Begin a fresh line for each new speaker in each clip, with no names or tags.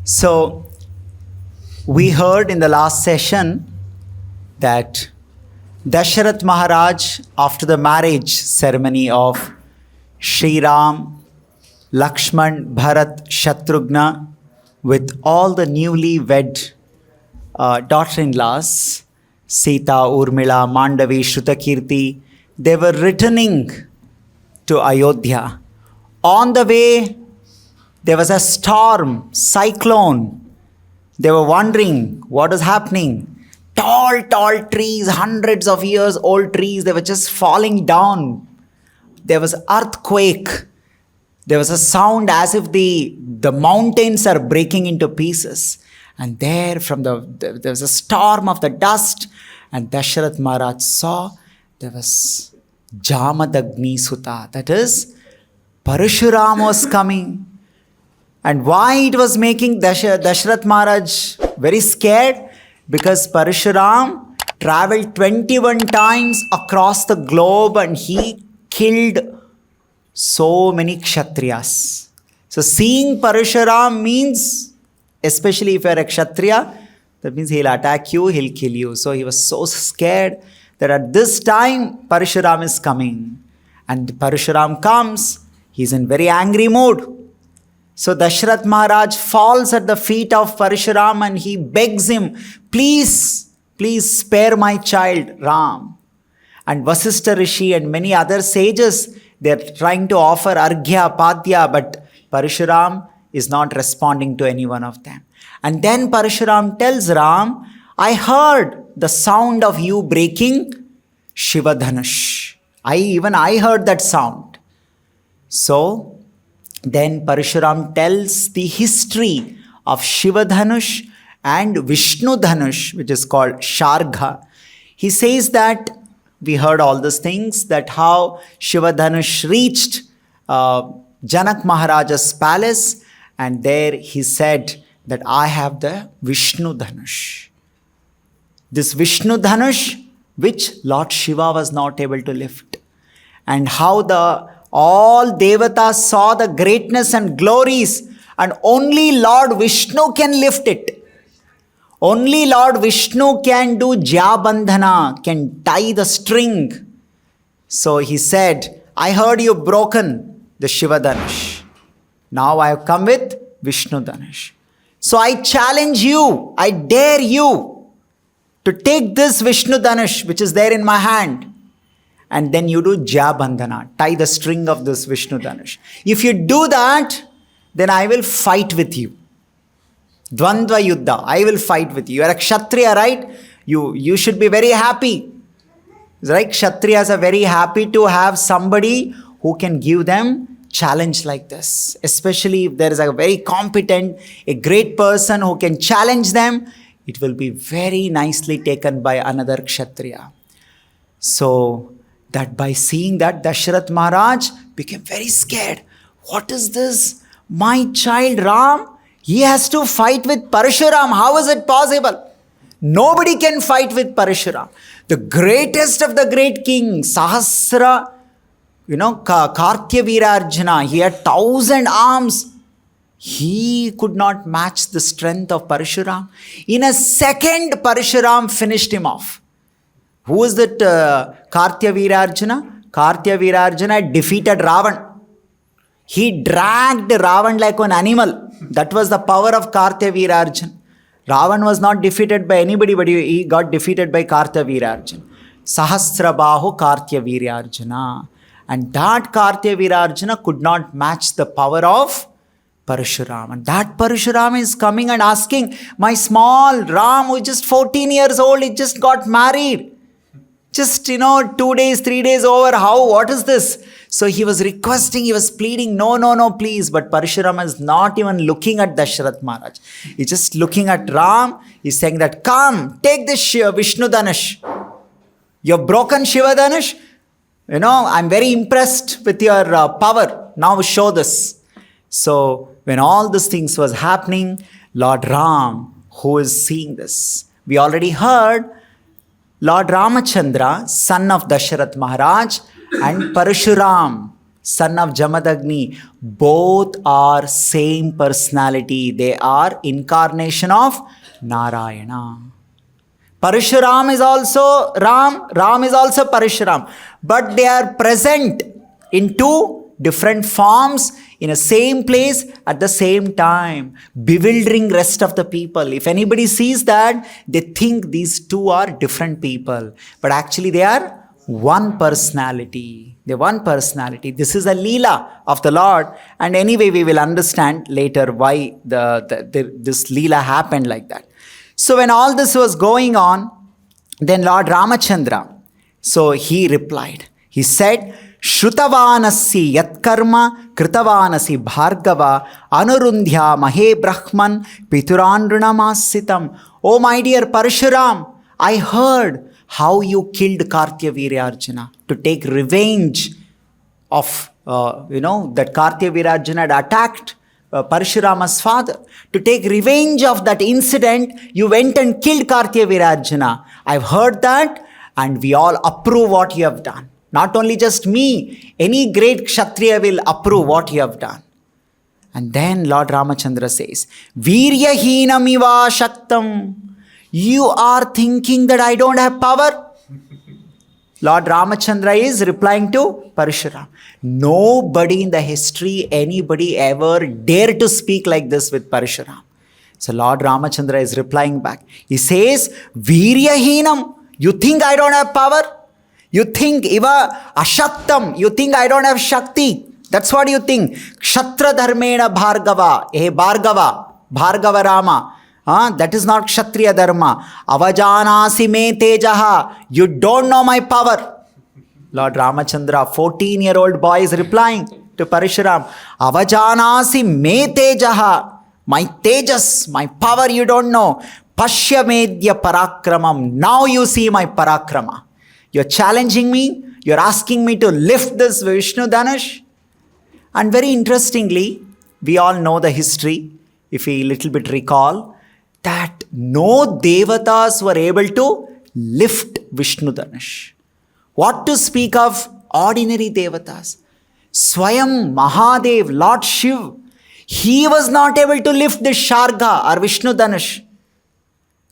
So, we heard in the last session that Dasharath Maharaj, after the marriage ceremony of Sri Ram, Lakshman, Bharat, Shatrughna, with all the newly wed daughter-in-laws, Sita, Urmila, Mandavi, Shrutakirti, they were returning to Ayodhya. On the way, there was a storm, cyclone. They were wondering what is happening. Tall, tall trees, hundreds of years old trees, they were just falling down. There was earthquake. There was a sound as if the mountains are breaking into pieces. And there was a storm of the dust. And Dasharath Maharaj saw there was Jamadagni Sutta. That is, Parashurama was coming. And why it was making Dasharath Maharaj very scared? Because Parashuram traveled 21 times across the globe and he killed so many Kshatriyas. So seeing Parashuram means, especially if you are a Kshatriya, that means he'll attack you, he'll kill you. So he was so scared that at this time Parashuram is coming. And Parashuram comes, he's in very angry mood. So Dasharath Maharaj falls at the feet of Parashuram and he begs him, please spare my child Ram. And Vasishtha Rishi and many other sages, they are trying to offer Arghya, Padya, but Parashuram is not responding to any one of them. And then Parashuram tells Ram, I heard the sound of you breaking Shiva Dhanush. I heard that sound. So then Parashuram tells the history of Shiva Dhanush and Vishnu Dhanush, which is called Shargha. He says that we heard all these things, that how Shiva Dhanush reached Janak Maharaja's palace, and there he said that I have the Vishnu Dhanush. This Vishnu Dhanush, which Lord Shiva was not able to lift. And how all Devatas saw the greatness and glories, and only Lord Vishnu can lift it. Only Lord Vishnu can do Jabandhana, can tie the string. So he said, I heard you broken the Shiva Dhanush. Now I have come with Vishnu Dhanush. So I challenge you, I dare you to take this Vishnu Dhanush, which is there in my hand, and then you do Jabandhana, tie the string of this Vishnu Dhanush. If you do that, then I will fight with you. Dvandva Yuddha, I will fight with you. You are a Kshatriya, right? You should be very happy. Right? Kshatriyas are very happy to have somebody who can give them challenge like this. Especially if there is a very competent, a great person who can challenge them, it will be very nicely taken by another Kshatriya. So that by seeing that, Dasharath Maharaj became very scared. What is this? My child Ram, he has to fight with Parashuram. How is it possible? Nobody can fight with Parashuram. The greatest of the great kings, Sahasra, Kartya Virarjuna, he had 1,000 arms. He could not match the strength of Parashuram. In a second, Parashuram finished him off. Who is that Kartya Virarjuna? Kartya Virarjuna defeated Ravan. He dragged Ravan like an animal. That was the power of Kartya Virarjuna. Ravan was not defeated by anybody, but he got defeated by Kartya Virarjuna. Sahasrabahu Kartya Virarjuna. And that Kartya Virarjuna could not match the power of Parashuram. And that Parashuram is coming and asking, my small Ram, who is just 14 years old, he just got married. Just, 2 days, 3 days over. What is this? So he was requesting, he was pleading, no, please. But Parashurama is not even looking at Dasharath Maharaj. He's just looking at Ram. He's saying that, come, take this Vishnu Dhanush. You've broken Shiva Dhanush. I'm very impressed with your power. Now show this. So when all these things was happening, Lord Ram, who is seeing this? We already heard Lord Ramachandra, son of Dasharath Maharaj, and Parashuram, son of Jamadagni, both are same personality. They are incarnation of Narayana. Parashuram is also Ram, Ram is also Parashuram. But they are present in two different forms in a same place at the same time, bewildering rest of the people. If anybody sees that, they think these two are different people. But actually they are one personality. They're one personality. This is a Leela of the Lord. And anyway, we will understand later why this Leela happened like that. So when all this was going on, then Lord Ramachandra, so he replied. He said, Shrutavanasi yatkarma kritavanasi bhargava anurundhya mahe brahman piturandrunamasitam. Oh my dear Parashuram, I heard how you killed Kartya Virarjuna to take revenge of, that Kartya Virarjuna had attacked Parashurama's father. To take revenge of that incident, you went and killed Kartya Virarjuna. I've heard that and we all approve what you have done. Not only just me, any great Kshatriya will approve what you have done. And then Lord Ramachandra says, Viryahinamiva Shaktam. You are thinking that I don't have power? Lord Ramachandra is replying to Parashuram. Nobody in the history, anybody ever dared to speak like this with Parashuram. So Lord Ramachandra is replying back. He says, Viryahinam. You think I don't have power? You think Iva Ashaktam. You think I don't have Shakti. That's what you think. Kshatra Dharmena Bhargava. Bhargava Rama. That is not Kshatriya Dharma. Avajanasi me tejaha. You don't know my power. Lord Ramachandra, 14-year-old boy, is replying to Parashuram. Avajanasi me tejaha. My tejas, my power you don't know. Pashya medya parakramam. Now you see my parakrama. You're challenging me. You're asking me to lift this Vishnu Dhanush. And very interestingly, we all know the history, if we little bit recall, that no Devatas were able to lift Vishnu Dhanush. What to speak of ordinary Devatas? Swayam Mahadev, Lord Shiv, he was not able to lift the Sharga or Vishnu Dhanush.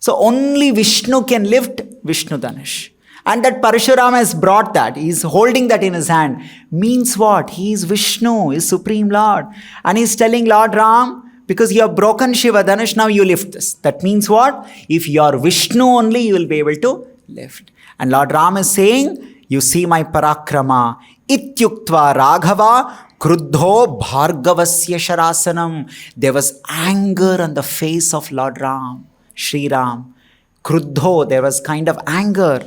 So only Vishnu can lift Vishnu Dhanush. And that Parashurama has brought that. He is holding that in his hand. Means what? He is Vishnu, is Supreme Lord. And he is telling Lord Ram, because you have broken Shiva Dhanush, now you lift this. That means what? If you are Vishnu only, you will be able to lift. And Lord Ram is saying, you see my parakrama. Ityuktva Raghava Kruddho Bhargavasya Sharasanam. There was anger on the face of Lord Ram, Sri Ram. Kruddho, there was kind of anger.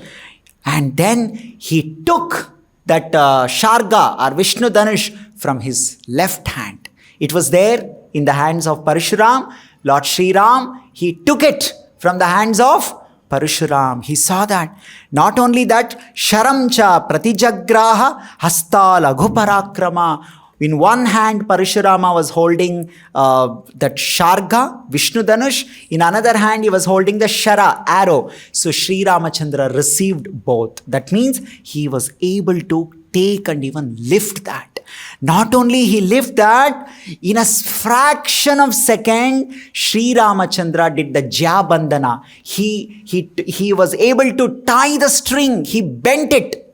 And then he took that Sharga or Vishnu Dhanush from his left hand. It was there in the hands of Parashuram. Lord Sri Ram, he took it from the hands of Parashuram. He saw that. Not only that, Sharamcha Pratijagraha Hasta Laghu Parakrama. In one hand, Parashurama was holding that Sharga, Vishnu Dhanush. In another hand, he was holding the Shara, arrow. So Sri Ramachandra received both. That means he was able to take and even lift that. Not only he lifted that, in a fraction of second, Sri Ramachandra did the Jabandhana. He was able to tie the string. He bent it.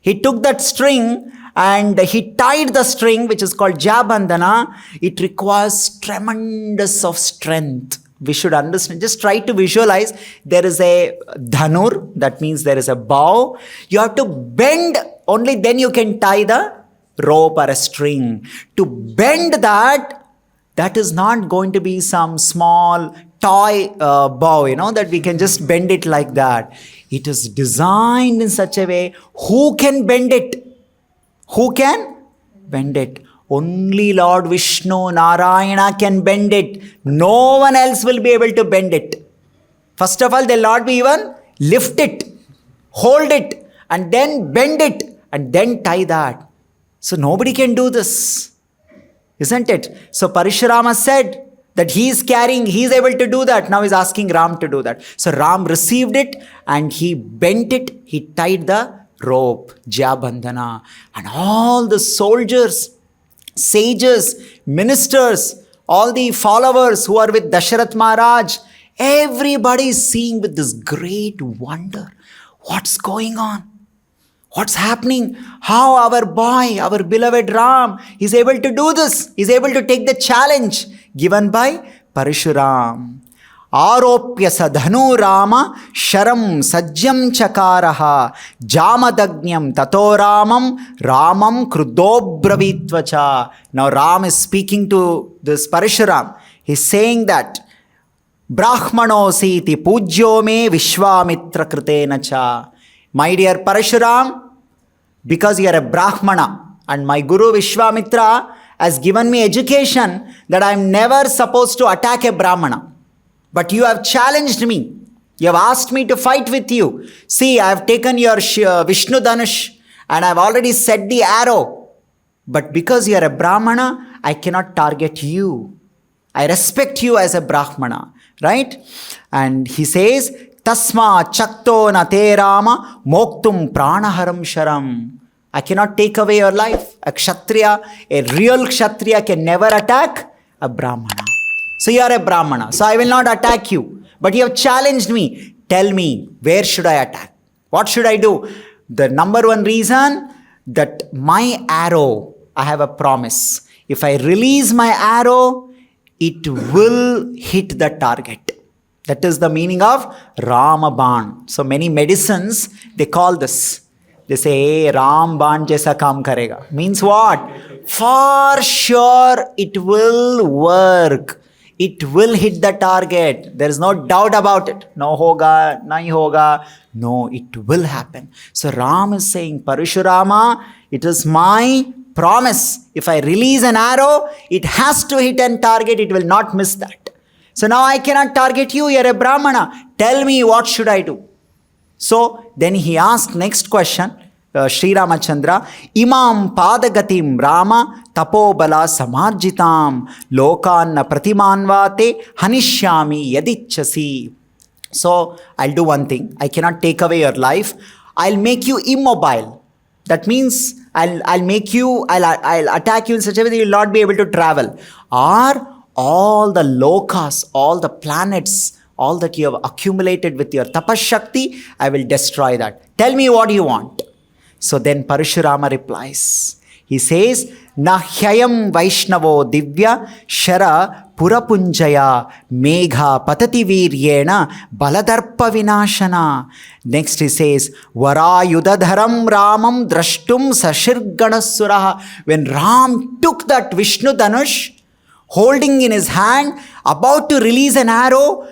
He took that string and he tied the string, which is called Jabandhana. It requires tremendous of strength. We should understand. Just try to visualize. There is a dhanur. That means there is a bow. You have to bend. Only then you can tie the rope or a string. To bend that is not going to be some small toy bow, that we can just bend it like that. It is designed in such a way. Who can bend it? Who can bend it? Only Lord Vishnu, Narayana can bend it. No one else will be able to bend it. First of all, they'll not be even lift it, hold it, and then bend it, and then tie that. So nobody can do this, isn't it? So Parashurama said that he is able to do that. Now he's asking Ram to do that. So Ram received it and he bent it, he tied the rope, Jabandhana, and all the soldiers, sages, ministers, all the followers who are with Dasharath Maharaj, everybody is seeing with this great wonder. What's going on? What's happening? How our boy, our beloved Ram is able to do this? Is able to take the challenge given by Parashuram. Aropya sadhanu Rama sharam sajjam chakaraha jamadagnyam tato Ramam krudobravitvacha. Now Ram is speaking to this Parashuram. He's saying that Brahmano siti pujyo me Vishwamitra kritena cha. My dear Parashuram, because you are a Brahmana and my Guru Vishwamitra has given me education that I am never supposed to attack a Brahmana. But you have challenged me. You have asked me to fight with you. See, I have taken your Vishnu Dhanush and I have already set the arrow. But because you are a Brahmana, I cannot target you. I respect you as a Brahmana. Right? And he says, Tasma chakto na te Rama moktum pranaharam sharam. I cannot take away your life. A Kshatriya, a real Kshatriya can never attack a Brahmana. So you are a Brahmana. So I will not attack you. But you have challenged me. Tell me, where should I attack? What should I do? The number one reason that my arrow, I have a promise. If I release my arrow, it will hit the target. That is the meaning of Ramaban. So many medicines, they call this. They say, hey, Ramaban jaisa kaam karega. Means what? For sure it will work. It will hit the target. There is no doubt about it. No hoga, nahi hoga. No, it will happen. So Ram is saying, Parashurama, it is my promise. If I release an arrow, it has to hit and target. It will not miss that. So now I cannot target you. You are a Brahmana. Tell me, what should I do? So then he asked next question. Sri Ramachandra, Imam Padagatim Rama Tapobala Samarjitam Lokanna Pratimanvate Hanishyami Yadichasi. So I'll do one thing. I cannot take away your life. I'll make you immobile. That means I'll attack you in such a way that you will not be able to travel. Or all the lokas, all the planets, all that you have accumulated with your tapashakti, I will destroy that. Tell me what you want. So then Parashurama replies. He says, Nahyayam Vaishnavo Divya Shara Purapunjaya Megha Patati Viryena Baladarpa Vinashana. Next he says, Varayudadharam Ramam Drashtum Sashirganasuraha. When Ram took that Vishnu Dhanush, holding in his hand, about to release an arrow,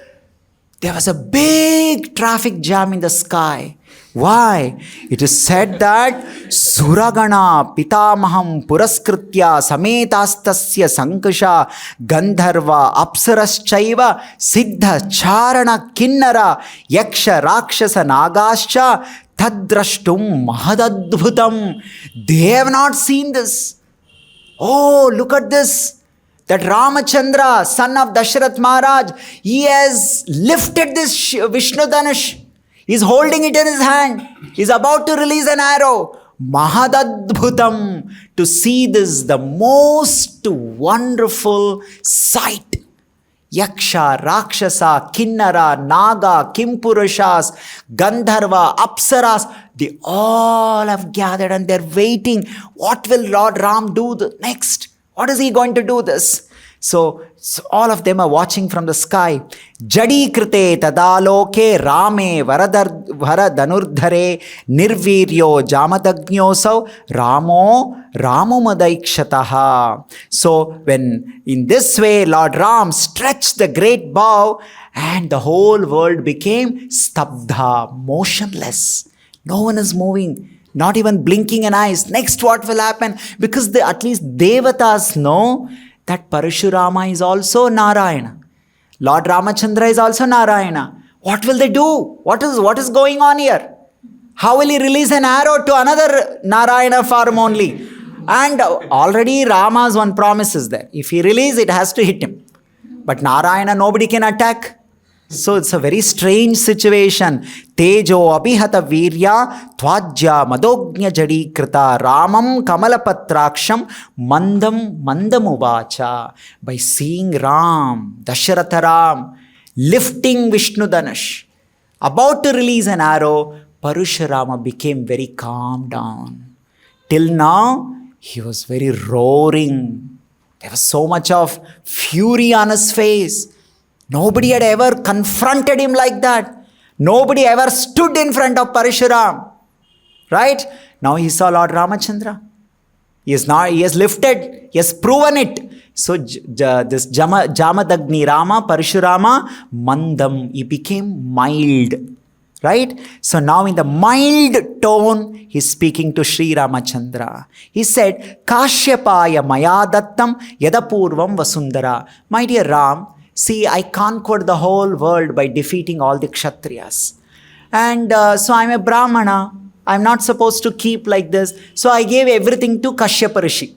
there was a big traffic jam in the sky. Why? It is said that Suragana Pitamaham Puraskritya Sametastasya Sankasha Gandharva Apsaraschaiva Siddha Charana Kinnara Yaksha Rakshasa Nagascha Tadrashtum Mahadadbhutam. They have not seen this. Oh, look at this. That Ramachandra, son of Dasharath Maharaj, he has lifted this Vishnu Dhanush. He is holding it in his hand. He is about to release an arrow. Mahadadbhutam. To see this, the most wonderful sight. Yaksha, Rakshasa, Kinnara, Naga, Kimpurushas, Gandharva, Apsaras, they all have gathered and they're waiting. What will Lord Ram do next? What is he going to do this? So all of them are watching from the sky. Jadi krite tadaloke rame varadanurdhare nirviryo jamadagnyosau ramo ramumadaikshataha. So when in this way Lord Ram stretched the great bow and the whole world became stabdha, motionless. No one is moving. Not even blinking an eyes. Next, what will happen? Because at least Devatas know that Parashurama is also Narayana. Lord Ramachandra is also Narayana. What will they do? What is going on here? How will he release an arrow to another Narayana form only? And already Rama's one promise is there. If he releases, it has to hit him. But Narayana, nobody can attack. So it's a very strange situation. Tejo abhihata virya tvajya madognya jadi krita ramam kamalapatraksham mandamuvacha. By seeing Ram, Dasharatha Ram, lifting Vishnu Dhanush, about to release an arrow, Parashurama became very calm down. Till now, he was very roaring. There was so much of fury on his face. Nobody had ever confronted him like that. Nobody ever stood in front of Parashuram. Right? Now he saw Lord Ramachandra. He has lifted, he has proven it. So this Jamadagni Rama, Parashurama, Mandam, he became mild. Right? So now in the mild tone, he's speaking to Sri Ramachandra. He said, Kashyapaya maya dattam yadapurvam vasundara. My dear Ram, see, I conquered the whole world by defeating all the Kshatriyas. And so I'm a Brahmana. I'm not supposed to keep like this. So I gave everything to Kashyapa Rishi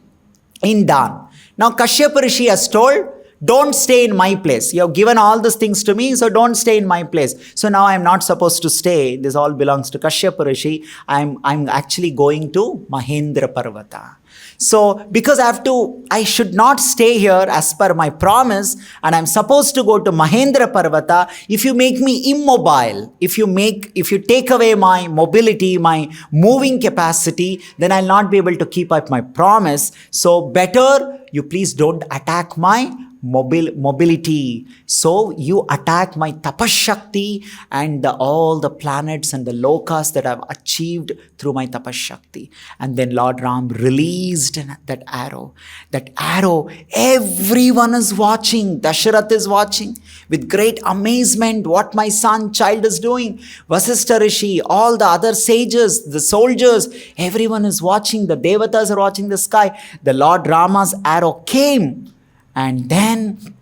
in Dan. Now Kashyapa Rishi has told, don't stay in my place. You have given all these things to me, so don't stay in my place. So now I'm not supposed to stay. This all belongs to Kashyapa Rishi. I'm actually going to Mahendra Parvata. So because I should not stay here as per my promise, and I'm supposed to go to Mahendra Parvata. If you make me immobile, if you take away my mobility, my moving capacity, then I'll not be able to keep up my promise. So better you please don't attack my mobility. So you attack my tapashakti and all the planets and the lokas that I've achieved through my tapashakti. And then Lord Ram released that arrow. That arrow, everyone is watching. Dasharath is watching with great amazement what my child is doing. Vasishtha Rishi, all the other sages, the soldiers, everyone is watching. The Devatas are watching the sky. The Lord Rama's arrow came. And then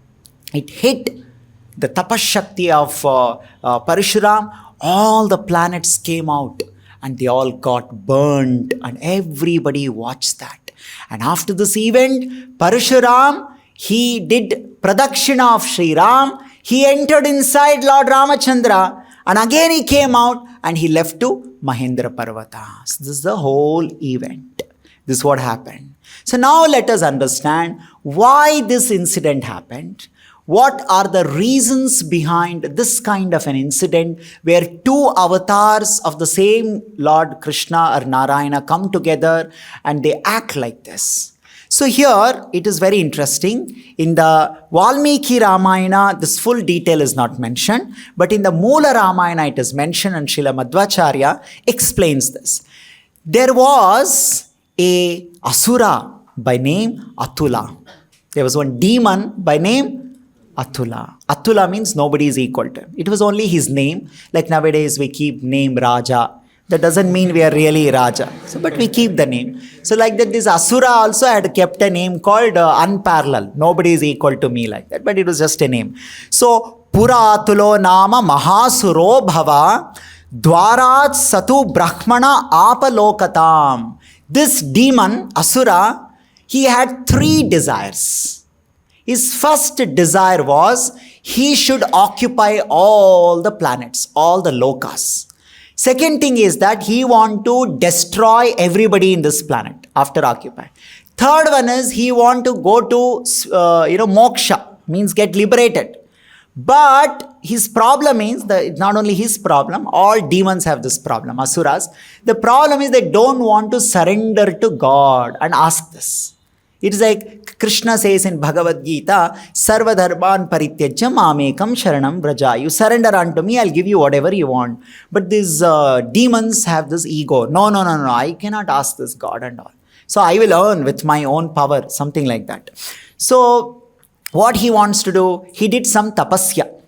it hit the tapashakti of Parashuram. All the planets came out and they all got burnt, and everybody watched that. And after this event, Parashuram, he did pradakshina of Sri Ram. He entered inside Lord Ramachandra, and again he came out and he left to Mahendra Parvata. So this is the whole event. This is what happened. So now let us understand why this incident happened. What are the reasons behind this kind of an incident where two avatars of the same Lord Krishna or Narayana come together and they act like this. So here it is very interesting. In the Valmiki Ramayana, this full detail is not mentioned, but in the Moola Ramayana it is mentioned, and Srila Madhvacharya explains this. There was a asura by name Atula. There was one demon by name Atula. Atula means nobody is equal to him. It was only his name. Like nowadays we keep name Raja. That doesn't mean we are really Raja. So, but we keep the name. So like that, this asura also had kept a name called unparalleled. Nobody is equal to me like that. But it was just a name. So Pura Atulo Nama Mahasuro Bhava Dwarat Satu Brahmana Apalokatam. This demon, Asura, he had three desires. His first desire was he should occupy all the planets, all the lokas. Second thing is that he want to destroy everybody in this planet after occupy. Third one is he want to go to moksha, means get liberated. But his problem is, not only his problem, all demons have this problem, asuras. The problem is they don't want to surrender to God and ask this. It is like Krishna says in Bhagavad Gita, Sarva dharman parityajya mamekam sharanam vraja. You surrender unto me, I'll give you whatever you want. But these demons have this ego. No, I cannot ask this God and all. So I will earn with my own power, something like that. So what he wants to do, he did some tapasya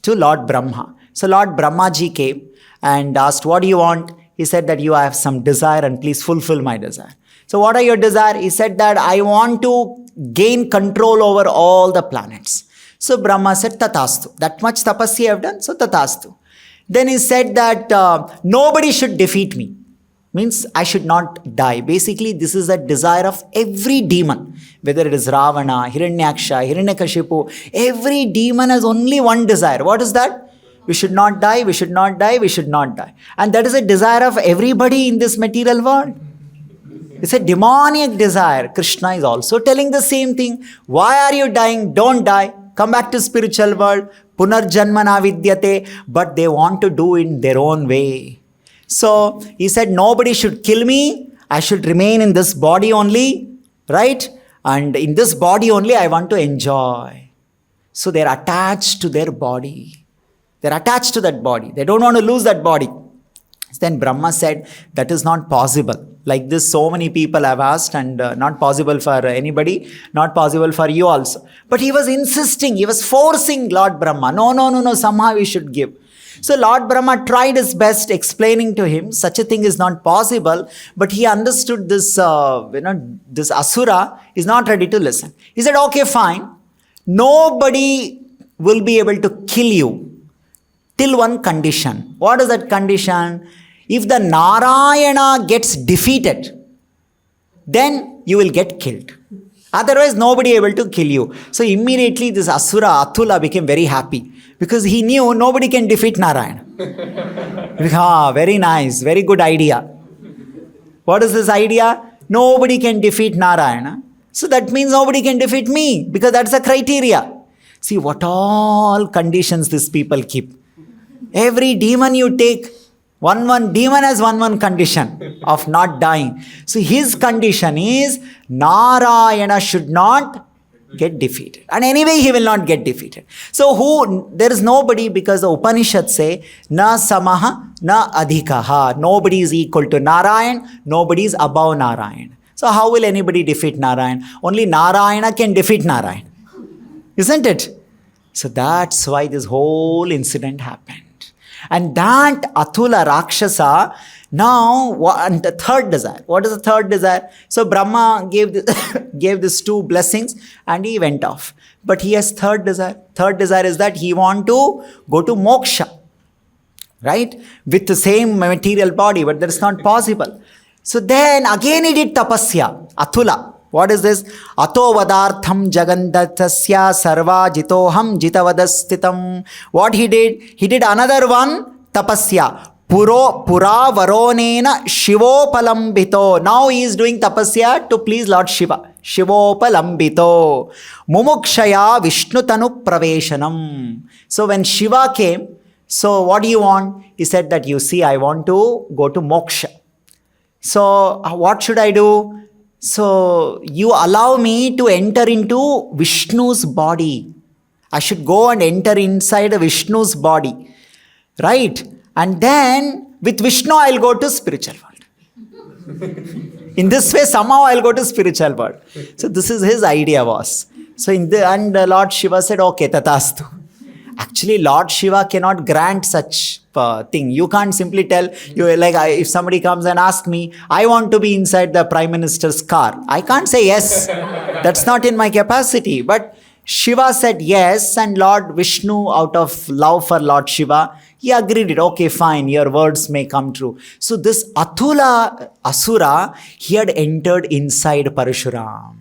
to Lord Brahma. So Lord Brahma ji came and asked, what do you want? He said that you have some desire and please fulfill my desire. So what are your desire? He said that I want to gain control over all the planets. So Brahma said, Tatastu. That much tapasya I have done, so Tatastu. Then he said that nobody should defeat me. Means I should not die. Basically, this is a desire of every demon, whether it is Ravana, Hiranyaksha, Hiranyakashipu. Every demon has only one desire. What is that? We should not die, we should not die, we should not die. And that is a desire of everybody in this material world. It's a demoniac desire. Krishna is also telling the same thing. Why are you dying? Don't die. Come back to spiritual world. Punarjanmana vidyate. But they want to do it in their own way. So he said, nobody should kill me. I should remain in this body only, right? And in this body only I want to enjoy. So they're attached to their body. They're attached to that body. They don't want to lose that body. Then Brahma said, that is not possible. Like this, so many people have asked, and not possible for anybody, not possible for you also. But he was insisting, he was forcing Lord Brahma. No, somehow we should give. So Lord Brahma tried his best explaining to him, such a thing is not possible, but he understood this, this Asura is not ready to listen. He said, okay, fine. Nobody will be able to kill you till one condition. What is that condition? If the Narayana gets defeated, then you will get killed. Otherwise, nobody able to kill you. So immediately this Asura, Atula, became very happy. Because he knew nobody can defeat Narayana. Very nice, very good idea. What is this idea? Nobody can defeat Narayana. So that means nobody can defeat me, because that's the criteria. See what all conditions these people keep. Every demon you take, one demon has one condition of not dying. So his condition is Narayana should not get defeated. And anyway, he will not get defeated. So there is nobody, because the Upanishads say, na samaha, na adhikaha. Nobody is equal to Narayan, nobody is above Narayan. So how will anybody defeat Narayan? Only Narayana can defeat Narayan. Isn't it? So that's why this whole incident happened. And that Atula Rakshasa, now, and the third desire. What is the third desire? So Brahma gave these two blessings and he went off. But he has third desire. Third desire is that he want to go to moksha, right? With the same material body, but that's not possible. So then again he did tapasya, Atula. What is this? Ato vadartham jagandatasya sarva jitoham jitavadastitam. What he did? He did another one, tapasya. Pura varonena shivopalambito. Now he is doing tapasya to please Lord Shiva. Shivopalambito. Mumukshaya Vishnu tanu praveshanam. So when Shiva came, so what do you want? He said that, you see, I want to go to moksha. So what should I do? So you allow me to enter into Vishnu's body. I should go and enter inside Vishnu's body. Right? And then with Vishnu I'll go to spiritual world. In this way somehow I'll go to spiritual world. So this is his idea was. So and Lord Shiva said, okay, tatastu. Actually, Lord Shiva cannot grant such thing. You can't simply tell, if somebody comes and asks me, I want to be inside the Prime Minister's car. I can't say yes. That's not in my capacity. But Shiva said yes, and Lord Vishnu, out of love for Lord Shiva, he agreed it. Okay, fine, your words may come true. So this Atula Asura, he had entered inside Parashuram.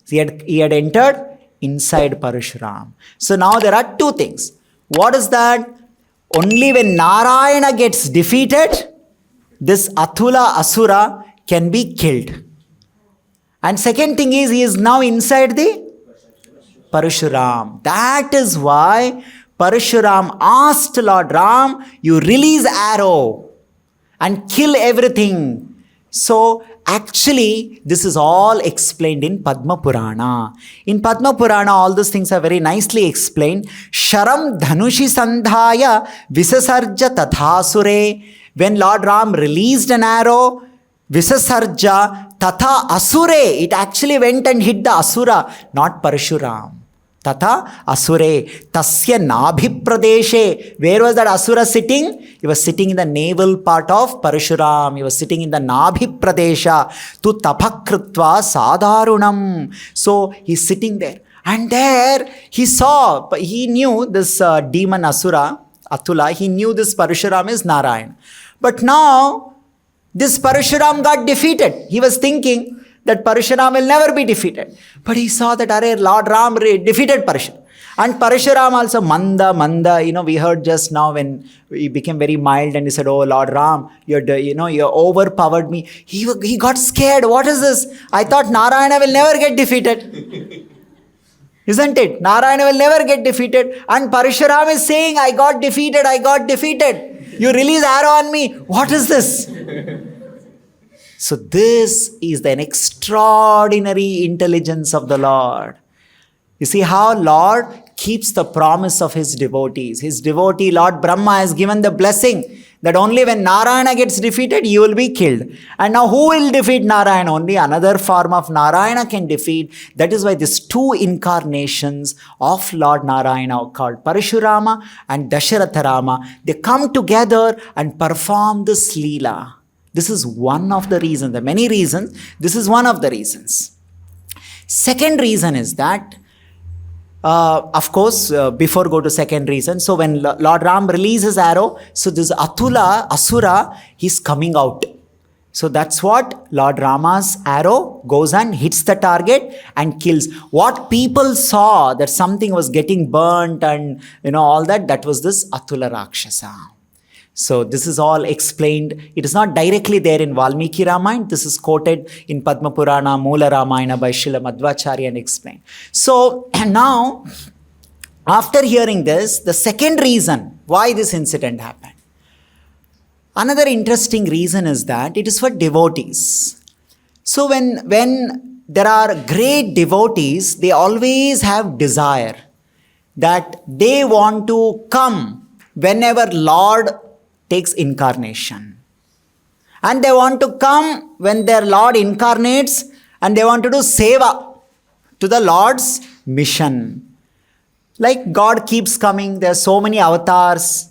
He had entered inside Parashuram. So now there are two things. What is that? Only when Narayana gets defeated, this Atula Asura can be killed. And second thing is, he is now inside the Parashuram. That is why Parashuram asked Lord Ram, you release arrow and kill everything. So actually, this is all explained in Padma Purana. In Padma Purana, all these things are very nicely explained. Sharam dhanushi sandhaya visasarja tathasure. When Lord Ram released an arrow, visasarja tatha asure. It actually went and hit the asura, not Parashuram. Tatha asure. Tasya nabhi pradeshe. Where was that asura sitting? He was sitting in the navel part of Parashuram. He was sitting in the nabhi pradesha. Tu tapakrutva sadharunam. So he's sitting there. And there he saw, he knew this demon asura, Atula, he knew this Parashuram is Narayan. But now This Parashuram got defeated. He was thinking that Parashuram will never be defeated. But he saw that Lord Ram defeated Parashuram. And Parashuram also, Manda, we heard just now when he became very mild and he said, oh Lord Ram, you overpowered me. He got scared. What is this? I thought Narayana will never get defeated. Isn't it? Narayana will never get defeated. And Parashuram is saying, I got defeated. You release arrow on me. What is this? So this is an extraordinary intelligence of the Lord. You see how Lord keeps the promise of his devotees. His devotee, Lord Brahma, has given the blessing that only when Narayana gets defeated, you will be killed. And now who will defeat Narayana? Only another form of Narayana can defeat. That is why these two incarnations of Lord Narayana called Parashurama and Dasharatha Rama, they come together and perform this Leela. This is one of the reasons. There are many reasons. This is one of the reasons. Second reason is that of course, before go to second reason, so when Lord Ram releases arrow, so this Atula, Asura, he's coming out. So that's what Lord Rama's arrow goes and hits the target and kills. What people saw that something was getting burnt and all that was this Atula Rakshasa. So this is all explained. It is not directly there in Valmiki Ramayan. This is quoted in Padma Purana, Moola Ramayana by Srila Madhvacharya and explained. So now, after hearing this, the second reason why this incident happened. Another interesting reason is that it is for devotees. So when there are great devotees, they always have desire that they want to come whenever Lord takes incarnation. And they want to come when their Lord incarnates and they want to do seva to the Lord's mission. Like God keeps coming, there are so many avatars,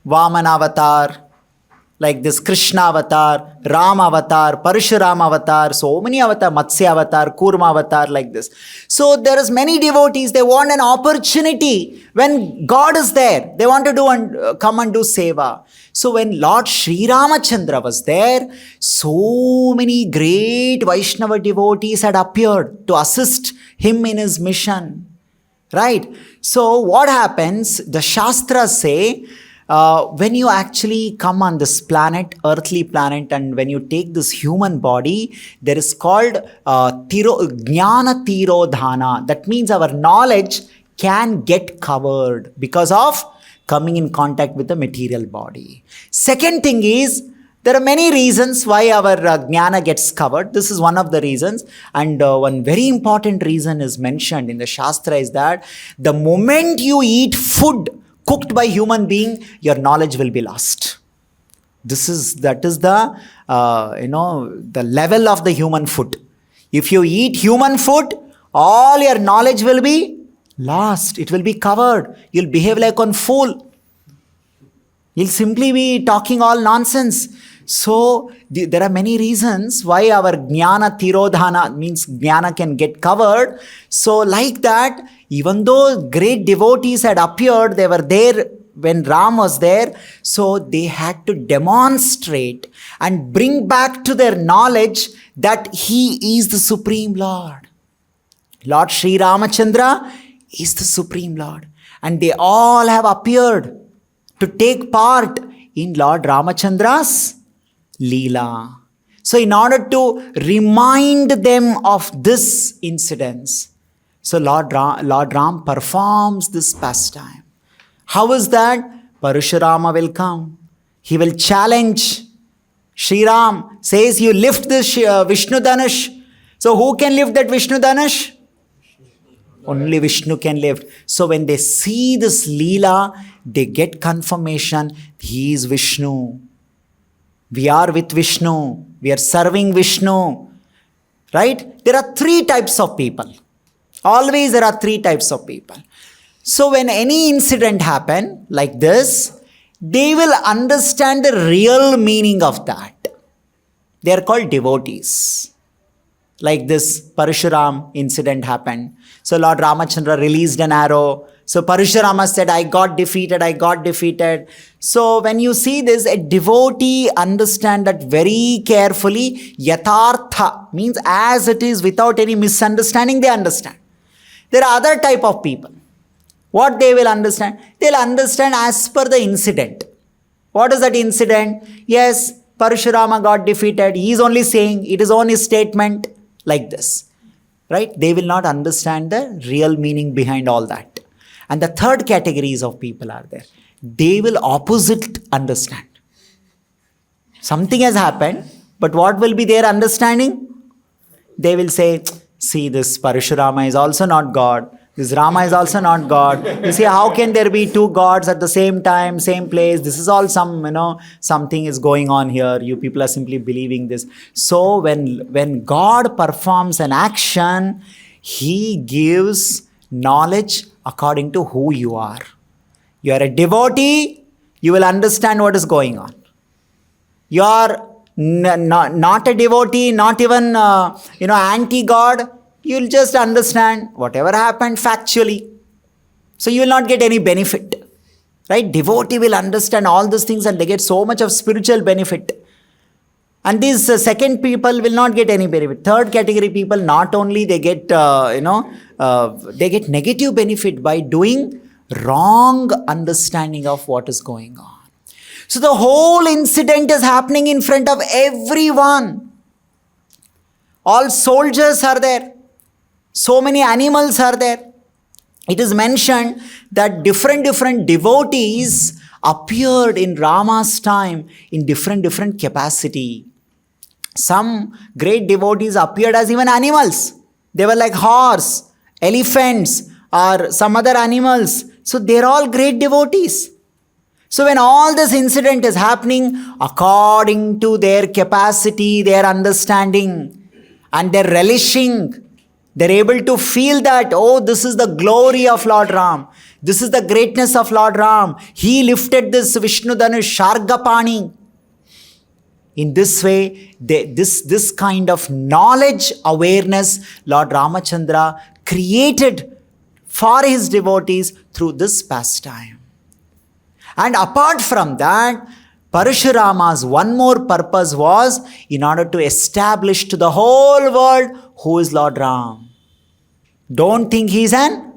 Vamana avatar, like this Krishna avatar, Ram avatar, Parashurama avatar, so many avatar, Matsya avatar, Kurma avatar, like this. So there is many devotees, they want an opportunity when God is there. They want to do and come and do seva. So when Lord Sri Ramachandra was there, so many great Vaishnava devotees had appeared to assist him in his mission. Right? So what happens? The Shastras say, when you actually come on this planet, earthly planet, and when you take this human body, there is called Jnana Tirodhana. That means our knowledge can get covered because of coming in contact with the material body. Second thing is, there are many reasons why our jnana gets covered. This is one of the reasons. And one very important reason is mentioned in the Shastra is that the moment you eat food cooked by human being, your knowledge will be lost. That is the the level of the human food. If you eat human food, all your knowledge will be lost. It will be covered. You'll behave like a fool. You'll simply be talking all nonsense. So there are many reasons why our jnana tirodhana, means jnana can get covered. So like that, even though great devotees had appeared, they were there when Ram was there. So they had to demonstrate and bring back to their knowledge that he is the Supreme Lord. Lord Sri Ramachandra is the Supreme Lord. And they all have appeared to take part in Lord Ramachandra's Leela. So in order to remind them of this incidents, so Lord Ram performs this pastime. How is that? Parashurama will come. He will challenge. Sri Ram says, you lift this Vishnu Dhanush. So who can lift that Vishnu Dhanush? Only Vishnu can lift. So when they see this Leela, they get confirmation, he is Vishnu. We are with Vishnu. We are serving Vishnu. Right? There are three types of people. Always there are three types of people. So when any incident happen like this, they will understand the real meaning of that. They are called devotees. Like this Parashuram incident happened. So Lord Ramachandra released an arrow. So Parashurama said, I got defeated. So when you see this, a devotee understand that very carefully. Yathartha means as it is, without any misunderstanding, they understand. There are other type of people. What they will understand? They'll understand as per the incident. What is that incident? Yes, Parashurama got defeated. He is only saying, it is only statement like this. Right? They will not understand the real meaning behind all that. And the third categories of people are there. They will opposite understand. Something has happened, but what will be their understanding? They will say, see, this Parashurama is also not God. This Rama is also not God. You see, how can there be two gods at the same time, same place? This is all something is going on here. You people are simply believing this. So when God performs an action, He gives knowledge according to who you are. You are a devotee, you will understand what is going on. You are not a devotee, not even anti-God, you will just understand whatever happened factually. So you will not get any benefit. Right? Devotee will understand all these things and they get so much of spiritual benefit. And these second people will not get any benefit. Third category people, not only they get, they get negative benefit by doing wrong understanding of what is going on. So the whole incident is happening in front of everyone. All soldiers are there. So many animals are there. It is mentioned that different devotees appeared in Rama's time in different capacity. Some great devotees appeared as even animals. They were like horse, elephants, or some other animals. So they're all great devotees. So when all this incident is happening according to their capacity, their understanding, and their relishing, they're able to feel that, oh, this is the glory of Lord Ram. This is the greatness of Lord Ram. He lifted this Vishnu Dhanush, Shargapani. In this way, this kind of knowledge, awareness, Lord Ramachandra created for his devotees through this pastime. And apart from that, Parashurama's one more purpose was in order to establish to the whole world who is Lord Ram. Don't think he is an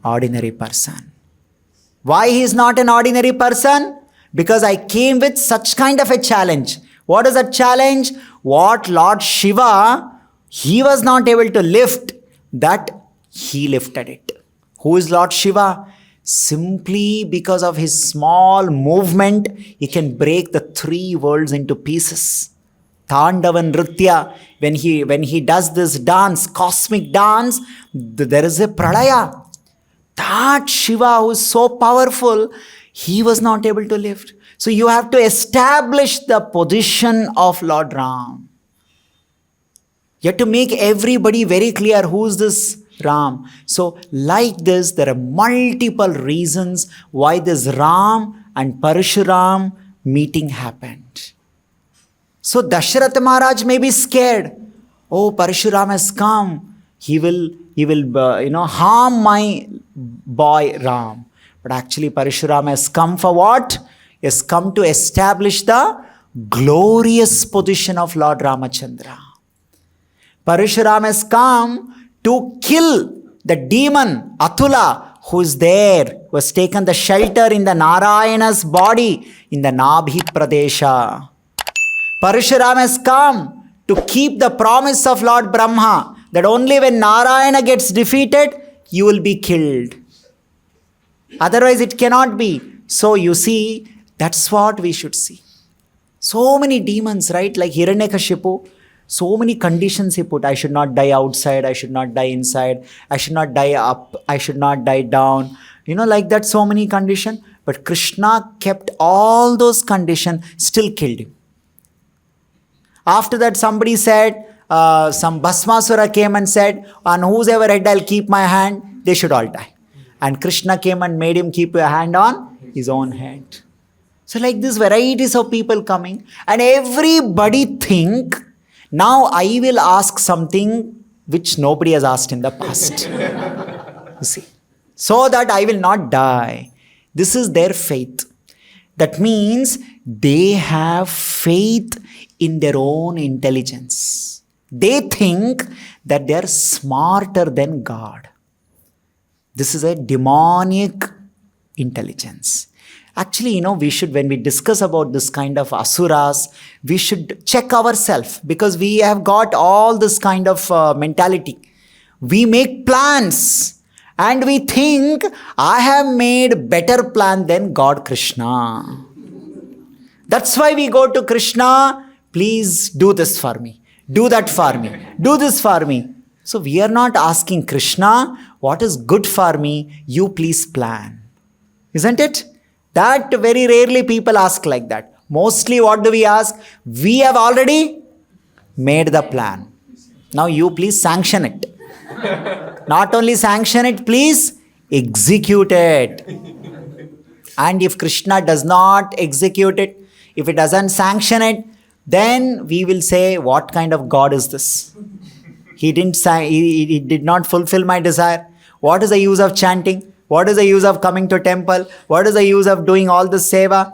ordinary person. Why he is not an ordinary person? Because I came with such kind of a challenge. What is that challenge? What Lord Shiva, he was not able to lift, that he lifted it. Who is Lord Shiva? Simply because of his small movement, he can break the three worlds into pieces. Tandava Nritya, when he does this dance, cosmic dance, there is a pralaya. That Shiva who is so powerful, he was not able to lift. So you have to establish the position of Lord Ram. You have to make everybody very clear who is this Ram. So like this, there are multiple reasons why this Ram and Parashuram meeting happened. So Dasharath Maharaj may be scared. Oh, Parashuram has come. He will harm my boy Ram. But actually Parashuram has come for what? He has come to establish the glorious position of Lord Ramachandra. Parashuram has come to kill the demon Atula, who is there, who has taken the shelter in the Narayana's body in the Nabhi Pradesha. Parashuram has come to keep the promise of Lord Brahma that only when Narayana gets defeated, you will be killed. Otherwise it cannot be. So you see, that's what we should see. So many demons, right? Like Hiranyakashipu, so many conditions he put. I should not die outside, I should not die inside, I should not die up, I should not die down. Like that, so many conditions. But Krishna kept all those conditions, still killed him. After that, somebody said, some Bhasmasura came and said, on whosoever head I'll keep my hand, they should all die. And Krishna came and made him keep a hand on his own head. So like this, varieties of people coming, and everybody think, now I will ask something which nobody has asked in the past. You see. so that I will not die. This is their faith. That means they have faith in their own intelligence. They think that they are smarter than God. This is a demonic intelligence. Actually, we should, when we discuss about this kind of asuras, we should check ourselves, because we have got all this kind of mentality. We make plans and we think, I have made better plan than God Krishna. That's why we go to Krishna, please do this for me, do that for me, do this for me. So we are not asking Krishna, what is good for me, you please plan. Isn't it? That very rarely people ask like that. Mostly what do we ask? We have already made the plan. Now you please sanction it. Not only sanction it, please execute it. And if Krishna does not execute it, if he doesn't sanction it, then we will say, what kind of God is this? He did not fulfill my desire. What is the use of chanting? What is the use of coming to temple? What is the use of doing all this seva?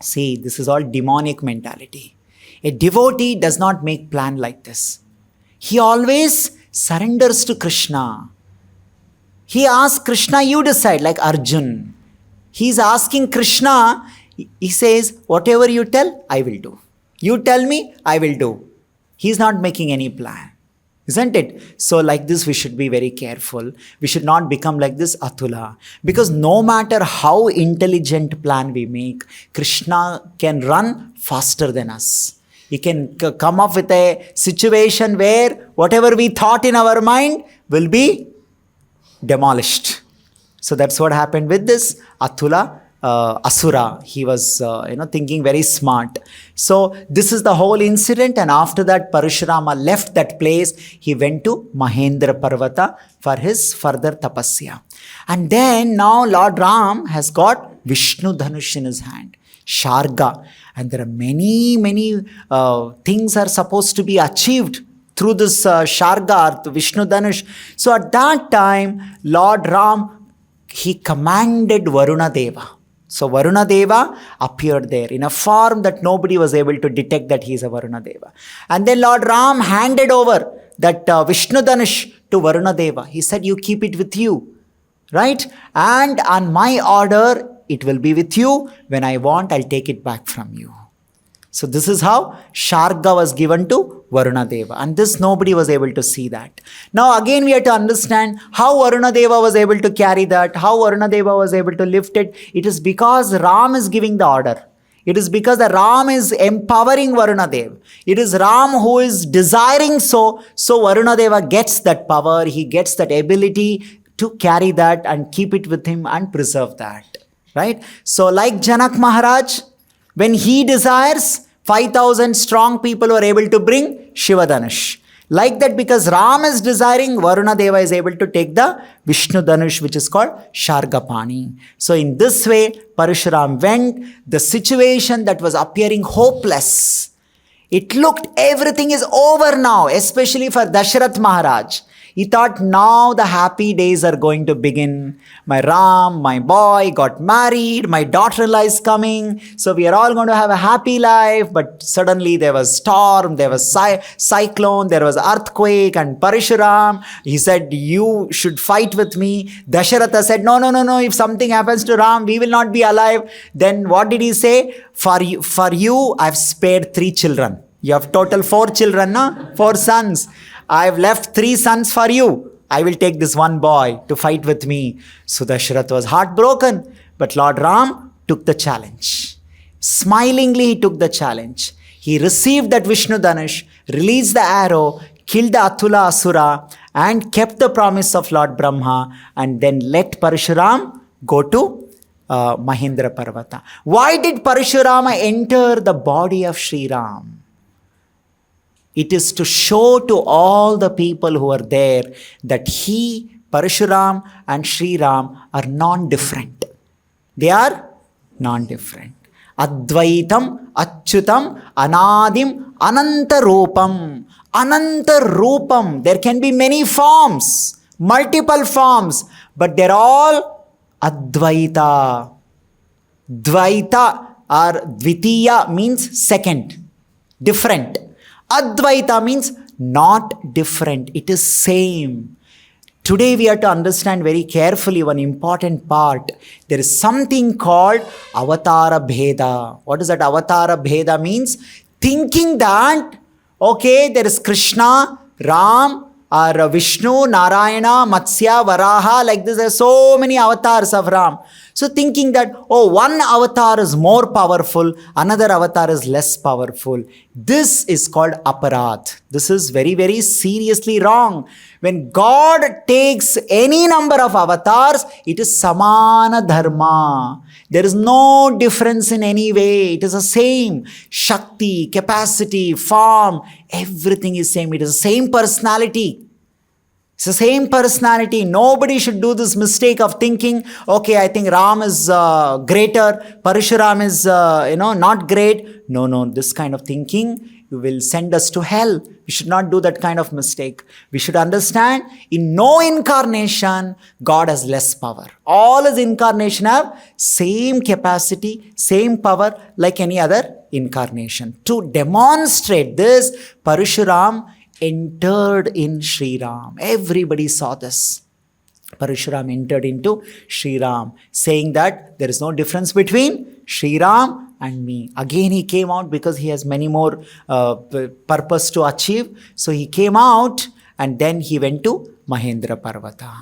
See, this is all demonic mentality. A devotee does not make plan like this. He always surrenders to Krishna. He asks Krishna, you decide, like Arjun. He's asking Krishna, he says, whatever you tell, I will do. You tell me, I will do. He's not making any plan. Isn't it? So like this, we should be very careful. We should not become like this Atula. Because no matter how intelligent plan we make, Krishna can run faster than us. He can come up with a situation where whatever we thought in our mind will be demolished. So that's what happened with this Atula. Asura, he was thinking very smart. So this is the whole incident, and after that Parashurama left that place. He went to Mahendra Parvata for his further tapasya. And then now Lord Ram has got Vishnu Dhanush in his hand, Sharga, and there are many things are supposed to be achieved through this Sharga, the Vishnu Dhanush. So at that time Lord Ram, he commanded Varuna Deva. So Varuna Deva appeared there in a form that nobody was able to detect that he is a Varuna Deva. And then Lord Ram handed over that Vishnu Dhanush to Varuna Deva. He said, you keep it with you, right? And on my order, it will be with you. When I want, I'll take it back from you. So this is how Sharga was given to Varuna Deva. And this nobody was able to see that. Now again we have to understand how Varuna Deva was able to carry that, how Varuna Deva was able to lift it. It is because Ram is giving the order. It is because the Ram is empowering Varuna Deva. It is Ram who is desiring so Varuna Deva gets that power, he gets that ability to carry that and keep it with him and preserve that. Right? So like Janak Maharaj, when he desires, 5,000 strong people were able to bring Shiva Dhanush. Like that, because Ram is desiring, Varuna Deva is able to take the Vishnu Dhanush, which is called Shargapani. So in this way, Parashuram went, the situation that was appearing hopeless, it looked everything is over now, especially for Dasharath Maharaj. He thought, now the happy days are going to begin. My Ram, my boy got married, my daughter-in-law is coming, so we are all going to have a happy life. But suddenly there was storm, there was cyclone, there was earthquake, and Parashuram, he said, you should fight with me. Dasharatha said, no, if something happens to Ram, we will not be alive. Then what did he say? For you, I've spared 3 children. You have total 4 children, no? 4 sons. I have left 3 sons for you. I will take this one boy to fight with me. So Dasharath was heartbroken. But Lord Ram took the challenge. Smilingly he took the challenge. He received that Vishnu Dhanush, released the arrow, killed the Atula Asura, and kept the promise of Lord Brahma, and then let Parashuram go to Mahendra Parvata. Why did Parashurama enter the body of Sri Ram? It is to show to all the people who are there that he, Parashuram and Sri Ram are non-different. They are non-different. Advaitam, Achyutam, Anadim, Anantarupam. Anantarupam. There can be many forms, multiple forms. but they're all Advaita. Dvaita or Dvitiya means second, different. Advaita means not different, it is same. Today we have to understand very carefully one important part. There is something called Avatara Bheda. What does that Avatara Bheda means? Thinking that, okay, there is Krishna, Ram, or Vishnu, Narayana, Matsya, Varaha, like this. There are so many avatars of Ram. So thinking that, oh, one avatar is more powerful, another avatar is less powerful. This is called aparadh. This is very, very seriously wrong. When God takes any number of avatars, it is samana dharma. There is no difference in any way. It is the same. Shakti, capacity, form, everything is same. It is the same personality. It's the same personality. Nobody should do this mistake of thinking, okay, I think Ram is greater, Parashuram is, not great. No, this kind of thinking will send us to hell. We should not do that kind of mistake. We should understand, in no incarnation, God has less power. All his incarnation have same capacity, same power like any other incarnation. To demonstrate this, Parashuram entered in Sri Ram. Everybody saw this. Parashuram entered into Sri Ram, saying that there is no difference between Sri Ram and me. Again he came out because he has many more purpose to achieve. So he came out and then he went to Mahendra Parvata.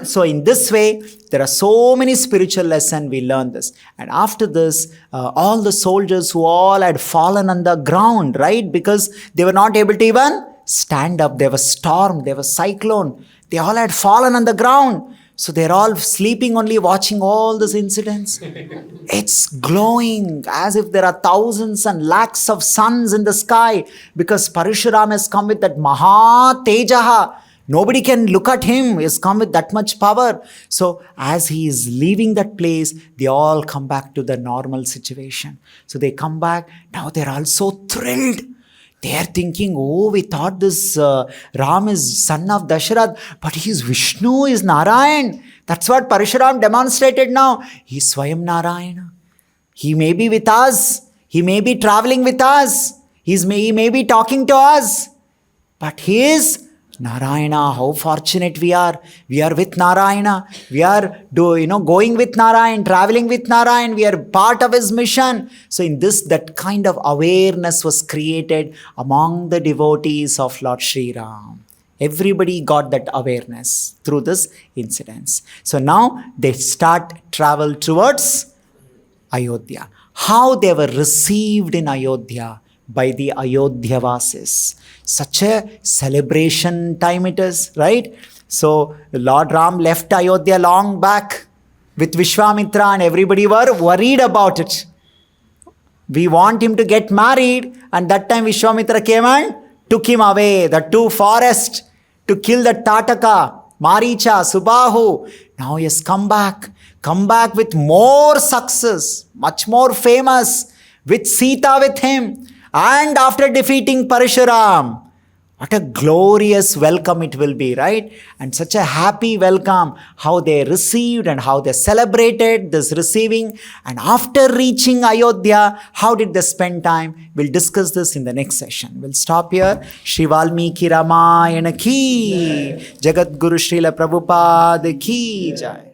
So in this way, there are so many spiritual lessons we learn this. And after this, all the soldiers who all had fallen on the ground, right? Because they were not able to even stand up. There was storm, there was cyclone. They all had fallen on the ground. So they're all sleeping only, watching all these incidents. It's glowing as if there are thousands and lakhs of suns in the sky, because Parashuram has come with that Maha Tejaha. Nobody can look at him. He has come with that much power. So as he is leaving that place, they all come back to the normal situation. So they come back. Now they're all so thrilled. They are thinking, oh, we thought this Ram is son of Dasharath, but he is Vishnu, is Narayan. That's what Parashuram demonstrated now. He is Swayam Narayana. He may be with us. He may be traveling with us. He may be talking to us. But he is Narayana. How fortunate we are. We are with Narayana. We are going with Narayan, traveling with Narayan. We are part of his mission. So in this, that kind of awareness was created among the devotees of Lord Sri Ram. Everybody got that awareness through this incidents. So now they start travel towards Ayodhya. How they were received in Ayodhya by the Ayodhyavasis. Such a celebration time it is, right? So Lord Ram left Ayodhya long back with Vishwamitra, and everybody were worried about it. We want him to get married, and that time Vishwamitra came and took him away, the two forests, to kill the Tataka, Maricha, Subahu. Now he has come back with more success, much more famous, with Sita with him. And after defeating Parashuram, what a glorious welcome it will be, right? And such a happy welcome, how they received and how they celebrated this receiving. And after reaching Ayodhya, how did they spend time? We'll discuss this in the next session. We'll stop here. Shri Valmiki Ramayana ki, Jagat Guru Srila Prabhupada ki jai.